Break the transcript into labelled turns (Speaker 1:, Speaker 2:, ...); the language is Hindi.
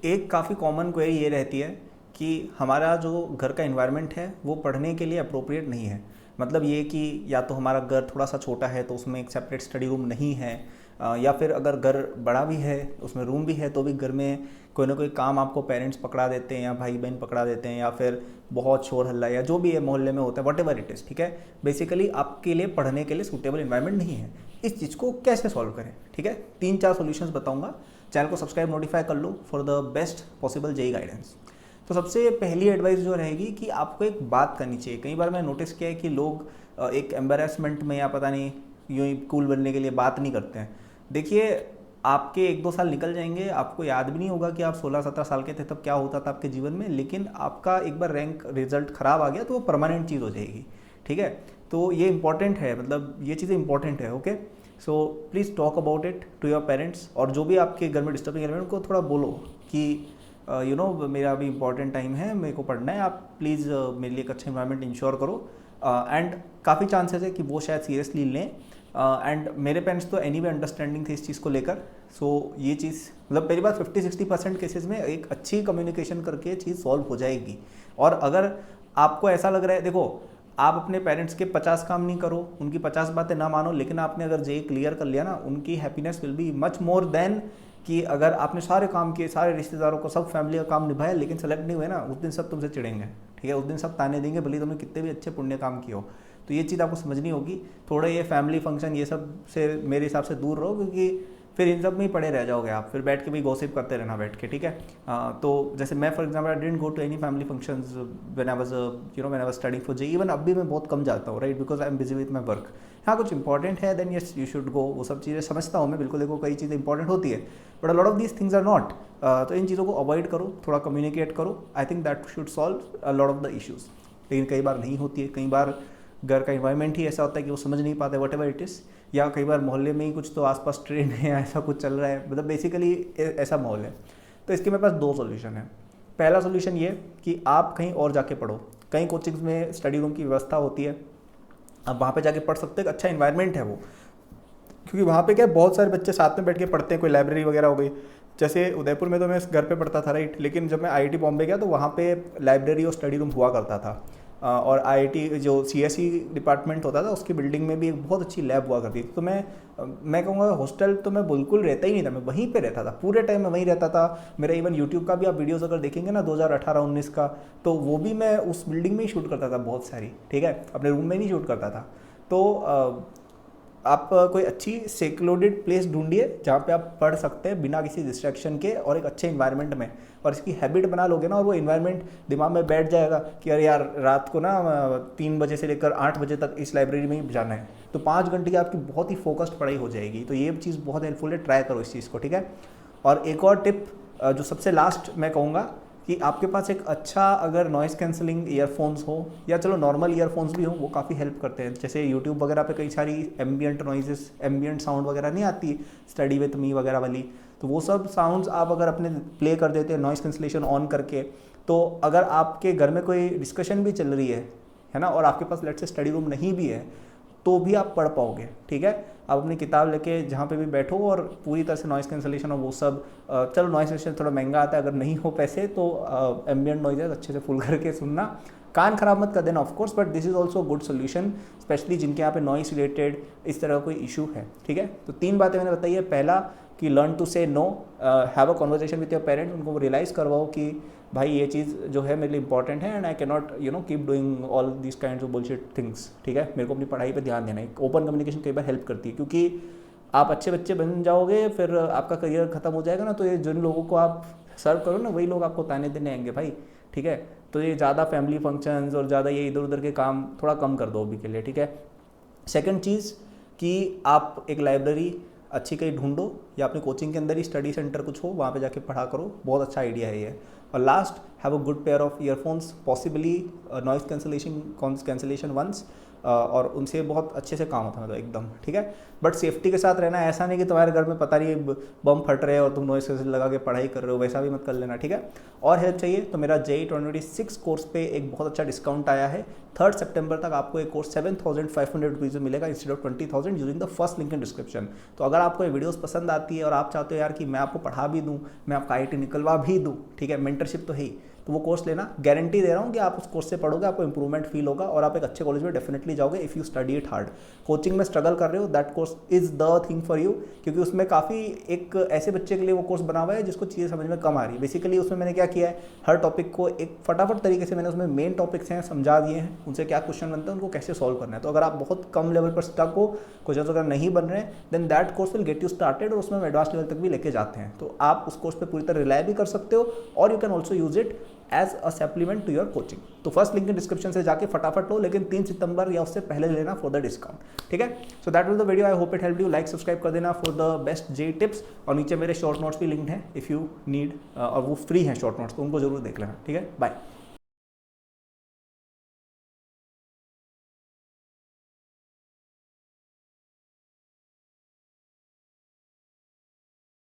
Speaker 1: एक काफ़ी कॉमन क्वेरी ये रहती है कि हमारा जो घर का इन्वायरमेंट है वो पढ़ने के लिए अप्रोप्रिएट नहीं है। मतलब ये कि या तो हमारा घर थोड़ा सा छोटा है तो उसमें एक सेपरेट स्टडी रूम नहीं है, या फिर अगर घर बड़ा भी है उसमें रूम भी है तो भी घर में कोई ना कोई काम आपको पेरेंट्स पकड़ा देते हैं या भाई बहन पकड़ा देते हैं, या फिर बहुत शोर हल्ला या जो भी है मोहल्ले में होता है, वट एवर इट इज़। ठीक है, बेसिकली आपके लिए पढ़ने के लिए सूटेबल इन्वायरमेंट नहीं है। इस चीज़ को कैसे सॉल्व करें? ठीक है, 3-4 सॉल्यूशंस बताऊंगा। चैनल को सब्सक्राइब नोटिफाई कर लो for the best possible JEE guidance. तो सबसे पहली एडवाइस जो रहेगी कि आपको एक बात करनी चाहिए। कई बार मैं नोटिस किया है कि लोग एक एम्बेरसमेंट में या पता नहीं यूँ ही कूल बनने के लिए बात नहीं करते हैं। देखिए, आपके 1-2 साल निकल जाएंगे, आपको याद भी नहीं होगा कि आप 16-17 साल के थे तब क्या होता था आपके जीवन में, लेकिन आपका एक बार रैंक रिजल्ट ख़राब आ गया तो वो परमानेंट चीज़ हो जाएगी। ठीक है, तो ये इंपॉर्टेंट है, मतलब ये चीज़ें इंपॉर्टेंट है। Okay, so please talk about it to your parents, और जो भी आपके घर में डिस्टर्बिंग एलिमेंट उनको थोड़ा बोलो कि यू नो मेरा अभी इंपॉर्टेंट टाइम है, मेरे को पढ़ना है, आप प्लीज़ मेरे लिए एक अच्छा इन्वायरमेंट इंश्योर करो। एंड काफ़ी चांसेस है कि वो शायद सीरियसली लें। एंड मेरे पेरेंट्स तो एनी वे अंडरस्टैंडिंग थे इस चीज़ को लेकर। सो ये चीज़ मतलब पहली बात 50-60% केसेस में एक अच्छी कम्युनिकेशन करके चीज़ सॉल्व हो जाएगी। और अगर आपको ऐसा लग रहा है, देखो आप अपने पेरेंट्स के 50 काम नहीं करो, उनकी 50 बातें ना मानो, लेकिन आपने अगर जे क्लियर कर लिया ना, उनकी happiness will be much more than कि अगर आपने सारे काम किए, सारे रिश्तेदारों को, सब फैमिली का काम निभाया, लेकिन सेलेक्ट नहीं हुए ना, उस दिन सब तुमसे चिढ़ेंगे। ठीक है, उस दिन सब ताने देंगे, भले तुमने कितने भी अच्छे पुण्य काम किए हो। तो ये चीज़ आपको समझनी होगी। थोड़ा ये फैमिली फंक्शन ये सब से मेरे हिसाब से दूर रहो, क्योंकि फिर इन सब में ही पड़े रह जाओगे आप, फिर बैठ के भी गॉसिप करते रहना बैठ के। ठीक है, तो जैसे मैं for example I didn't go to any family functions when I was when I was studying for JEE. Even अभी मैं बहुत कम जाता हूँ, right, because I am busy with my work. हाँ, कुछ इंपॉर्टेंट है then yes you should go, वो सब चीज़ें समझता हूँ मैं बिल्कुल। देखो, कई चीज़ें इंपॉर्टेंट होती है but a lot of these things are not. तो इन चीज़ों को अवॉइड करो, थोड़ा कम्युनिकेट करो। I think that should solve a lot of the issues. लेकिन कई बार नहीं होती है, कई बार घर का इन्वायरमेंट ही ऐसा होता है कि वो समझ नहीं पाते वट एवर इट इज़, या कई बार मोहल्ले में ही कुछ तो आसपास ट्रेंड है, ऐसा कुछ चल रहा है, मतलब बेसिकली ऐसा माहौल है। तो इसके मेरे पास 2 सॉल्यूशन है। पहला सॉल्यूशन ये कि आप कहीं और जाके पढ़ो। कहीं कोचिंग्स में स्टडी रूम की व्यवस्था होती है, आप वहाँ पे जाके पढ़ सकते हैं, अच्छा इन्वायरमेंट है वो। क्योंकि वहाँ पे क्या है, बहुत सारे बच्चे साथ में बैठ के पढ़ते हैं, कोई लाइब्रेरी वगैरह हो गई। जैसे उदयपुर में तो मैं घर पे पढ़ता था, राइट, लेकिन जब मैं आईआईटी बॉम्बे गया तो वहाँ पे लाइब्रेरी और स्टडी रूम हुआ करता था। और आईआईटी जो सीएसई डिपार्टमेंट होता था उसकी बिल्डिंग में भी एक बहुत अच्छी लैब हुआ करती थी। तो मैं कहूँगा हॉस्टल तो मैं बिल्कुल रहता ही नहीं था, मैं वहीं पे रहता था, पूरे टाइम मैं वहीं रहता था। मेरा इवन यूट्यूब का भी आप वीडियोज़ अगर देखेंगे ना 2018-19 का, तो वो भी मैं उस बिल्डिंग में ही शूट करता था बहुत सारी। ठीक है, अपने रूम में नहीं शूट करता था। तो आप कोई अच्छी सेक्लूडेड प्लेस ढूंढिए जहाँ पे आप पढ़ सकते हैं बिना किसी डिस्ट्रैक्शन के और एक अच्छे इन्वायरमेंट में। और इसकी हैबिट बना लोगे ना, और वो इन्वायरमेंट दिमाग में बैठ जाएगा कि अरे यार रात को ना 3 बजे से लेकर 8 बजे तक इस लाइब्रेरी में ही जाना है, तो 5 घंटे की आपकी बहुत ही फोकस्ड पढ़ाई हो जाएगी। तो ये चीज़ बहुत हेल्पफुल है, ट्राई करो इस चीज़ को। ठीक है, और एक और टिप जो सबसे लास्ट मैं कहूँगा कि आपके पास एक अच्छा अगर नॉइज़ कैंसलिंग ईयरफोन्स हो, या चलो नॉर्मल ईयरफोन्स भी हो, वो काफ़ी हेल्प करते हैं। जैसे यूट्यूब वगैरह पे कई सारी एम्बियंट नॉइजेस, एम्बियंट साउंड वगैरह नहीं आती, स्टडी विथ मी वगैरह वाली, तो वो सब साउंड्स आप अगर अपने प्ले कर देते हैं नॉइज़ कैंसलेशन ऑन करके, तो अगर आपके घर में कोई डिस्कशन भी चल रही है ना, और आपके पास लेट से स्टडी रूम नहीं भी है, तो भी आप पढ़ पाओगे। ठीक है, आप अपनी किताब लेके जहाँ पे भी बैठो और पूरी तरह से नॉइज़ कैंसलेशन और वो सब। चलो नॉइज़ कैंसलेशन थोड़ा महंगा आता है, अगर नहीं हो पैसे तो एम्बियंट नॉइजेस अच्छे से फुल करके सुनना। कान खराब मत कर देना of course, but this is also good solution, specially जिनके यहाँ पे नॉइस रिलेटेड इस तरह का कोई इशू है। ठीक है, तो 3 बातें मैंने बताई है। पहला कि learn to say no, have a conversation with your parent, उनको रियलाइज़ करवाओ कि भाई ये चीज़ जो है मेरे लिए इंपॉर्टेंट है and I can not keep doing all this kinds of bullshit things. ठीक है, मेरे को अपनी पढ़ाई पे ध्यान देना है। ओपन कम्युनिकेशन कई बार हेल्प करती है, क्योंकि आप अच्छे बच्चे बन जाओगे, फिर आपका करियर खत्म हो जाएगा ना, तो ये जिन लोगों को आप सर्व करो ना, वही लोग आपको ताने देने आएंगे भाई। ठीक है, तो ये ज़्यादा फैमिली फंक्शंस और ज़्यादा ये इधर उधर के काम थोड़ा कम कर दो अभी के लिए। ठीक है, सेकंड चीज़ कि आप एक लाइब्रेरी अच्छी कहीं ढूंढो, या अपने कोचिंग के अंदर ही स्टडी सेंटर कुछ हो, वहाँ पे जाके पढ़ा करो, बहुत अच्छा आइडिया है ये। और last, have a good pair of earphones, possibly noise cancellation ones, और उनसे बहुत अच्छे से काम होता है, मतलब एकदम ठीक है। बट सेफ्टी के साथ रहना, ऐसा नहीं कि तुम्हारे घर में पता नहीं बम फट रहे हैं और तुम नॉइस कैंसिल लगा के पढ़ाई कर रहे हो, वैसा भी मत कर लेना, ठीक है। और हेल्प चाहिए तो मेरा JEE 2026 कोर्स पे एक बहुत अच्छा डिस्काउंट आया है। 3 सितंबर तक आपको एक कोर्स 7,500 रुपीज़ में मिलेगा instead of 20,000 using the first link in description. तो अगर आपको ये वीडियोस पसंद आती है और आप चाहते हो यार कि मैं आपको पढ़ा भी दूँ, मैं आपका IIT निकलवा भी दूँ, ठीक है, मेंटरशिप तो है ही, तो वो कोर्स लेना, गारंटी दे रहा हूँ कि आप उस कोर्स से पढ़ोगे, आपको इंप्रूवमेंट फील होगा और आप एक अच्छे कॉलेज में डेफिनेटली जाओगे if you study it hard. Coaching में स्ट्रगल कर रहे हो, that course is the thing for you, क्योंकि उसमें काफ़ी एक ऐसे बच्चे के लिए वो कोर्स बना हुआ है जिसको चीज़ें समझ में कम आ रही है। बेसिकली उसमें मैंने क्या किया है, हर टॉपिक को एक फटाफट तरीके से मैंने उसमें मेन टॉपिक्स हैं समझा दिए हैं, उनसे क्या क्वेश्चन बनते हैं, उनको कैसे सॉल्व करना है। तो अगर आप बहुत कम लेवल पर स्टक हो, क्वेश्चन अगर नहीं बन रहे हैं, then that course will get you started, और उसमें हम एडवांस लेवल तक भी लेके जाते हैं। तो आप उस कोर्स पर पूरी तरह रिलाय भी कर सकते हो, और you can also use it as a supplement to your coaching. तो फर्स्ट लिंक इन डिस्क्रिप्शन से जाके फटाफट लो, लेकिन 3 सितंबर या उससे पहले लेना फॉर द डिस्काउंट, ठीक है। So that was the video, I hope it help you. Like subscribe कर देना for the best JEE tips, और नीचे मेरे शॉर्ट नोट्स भी लिंक्ड हैं इफ़ यू नीड, और वो फ्री हैं शॉर्ट नोट्स, तो उनको जरूर देख लेना, ठीक है। बाय।